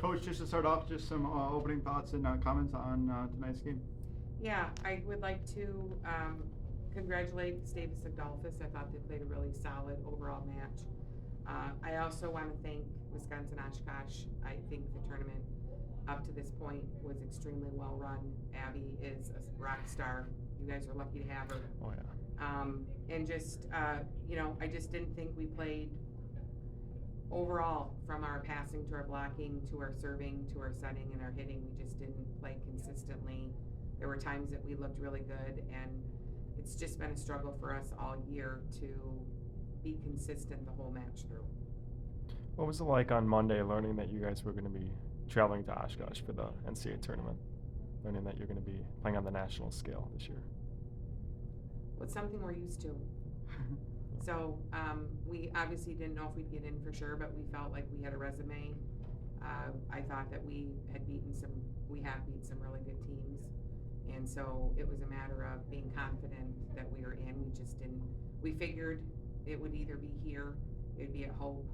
Coach, just to start off, just some opening thoughts and comments on tonight's game. Yeah, I would like to congratulate Davis Adolphus. I thought they played a really solid overall match. I also want to thank Wisconsin-Oshkosh. I think the tournament up to this point was extremely well run. Abby is a rock star. You guys are lucky to have her. Oh yeah. And just, I just didn't think we played overall, from our passing to our blocking to our serving to our setting and our hitting. We just didn't play consistently. There were times that we looked really good, and it's just been a struggle for us all year to be consistent the whole match through. What was it like on Monday learning that you guys were going to be traveling to Oshkosh for the NCAA tournament? Learning that you're going to be playing on the national scale this year. Well, it's something we're used to. So we obviously didn't know if we'd get in for sure, but we felt like we had a resume. I thought that we have beaten some really good teams. And so it was a matter of being confident that we were in. We figured it would either be here, it would be at Hope,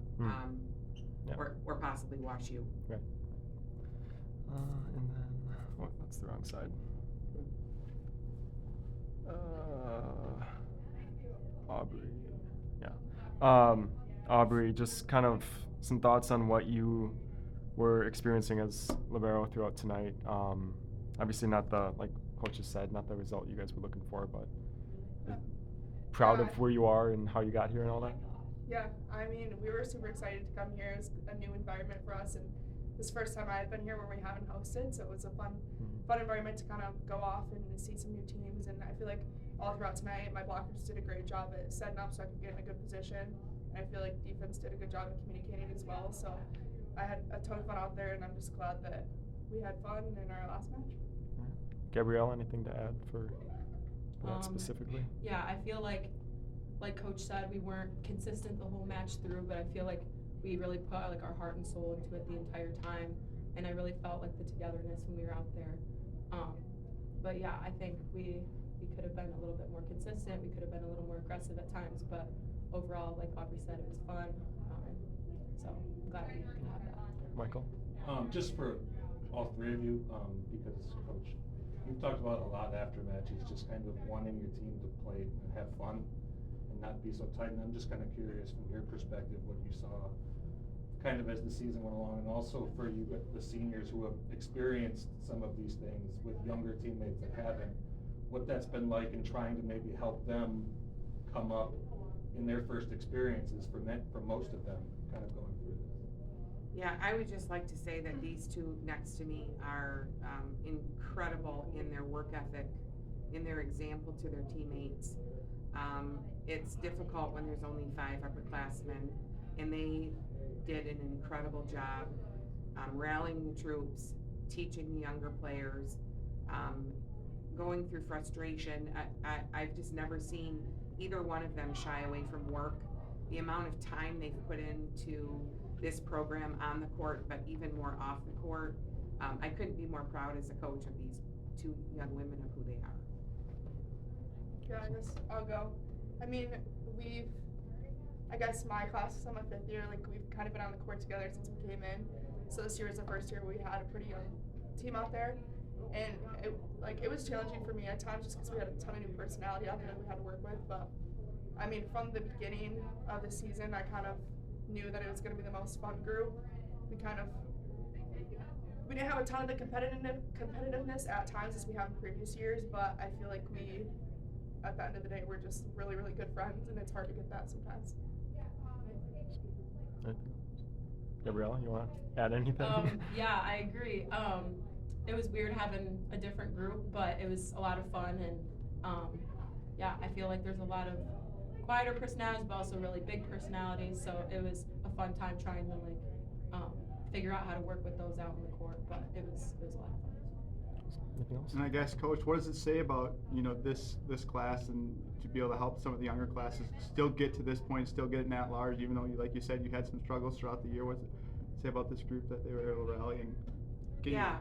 or possibly Wash U. Right. And then, that's the wrong side. Aubrey. Yeah. Aubrey, just kind of some thoughts on what you were experiencing as libero throughout tonight. Obviously not like Coach has said, not the result you guys were looking for, but proud of where you are and how you got here and all that? Yeah, I mean, we were super excited to come here. It was a new environment for us, and this is the first time I've been here where we haven't hosted, so it was a fun environment to kind of go off and see some new teams. And I feel like all throughout tonight, my blockers did a great job at setting up so I could get in a good position. And I feel like defense did a good job at communicating as well. So I had a ton of fun out there, and I'm just glad that we had fun in our last match. Gabrielle, anything to add for that specifically? Yeah, I feel like Coach said, we weren't consistent the whole match through, but I feel like we really put our heart and soul into it the entire time, and I really felt like the togetherness when we were out there. But yeah, I think we could have been a little bit more consistent. We could have been a little more aggressive at times, but overall, like Aubrey said, it was fun. So I'm glad we could have that. Michael? Just for all three of you, because Coach, you've talked about a lot after matches, just kind of wanting your team to play and have fun and not be so tight. And I'm just kind of curious from your perspective what you saw kind of as the season went along, and also for you, the seniors who have experienced some of these things with younger teammates that haven't, what that's been like in trying to maybe help them come up in their first experiences for most of them kind of going through this. Yeah, I would just like to say that these two next to me are incredible in their work ethic, in their example to their teammates. It's difficult when there's only 5 upperclassmen, and they did an incredible job rallying the troops, teaching the younger players, going through frustration. I've just never seen either one of them shy away from work. The amount of time they've put into this program on the court, but even more off the court. I couldn't be more proud as a coach of these 2 young women of who they are. Yeah, I guess I'll go. I mean, I guess my class is on my 5th year, we've kind of been on the court together since we came in. So this year was the first year we had a pretty young team out there. And it was challenging for me at times just because we had a ton of new personality out there that we had to work with. But I mean, from the beginning of the season, I kind of knew that it was going to be the most fun group. We didn't have a ton of the competitiveness at times as we have in previous years, but I feel like at the end of the day, we're just really, really good friends, and it's hard to get that sometimes. Gabriella, you want to add anything? Yeah, I agree. It was weird having a different group, but it was a lot of fun, and yeah, I feel like there's a lot of quieter personalities, but also really big personalities, so it was a fun time trying to figure out how to work with those out on the court, but it was a lot of fun. Anything else? And I guess, Coach, what does it say about this class and to be able to help some of the younger classes still get to this point, still get it at large, even though, like you said, you had some struggles throughout the year? What does it say about this group that they were able to rally and get? Yeah,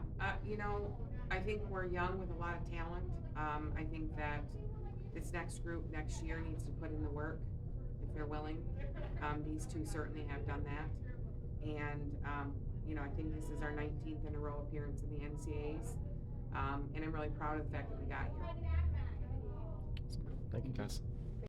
I think we're young with a lot of talent. I think that this next group next year needs to put in the work if they're willing. These 2 certainly have done that, and I think this is our 19th in a row appearance in the NCAAs. And I'm really proud of the fact that we got here. Thank you, guys.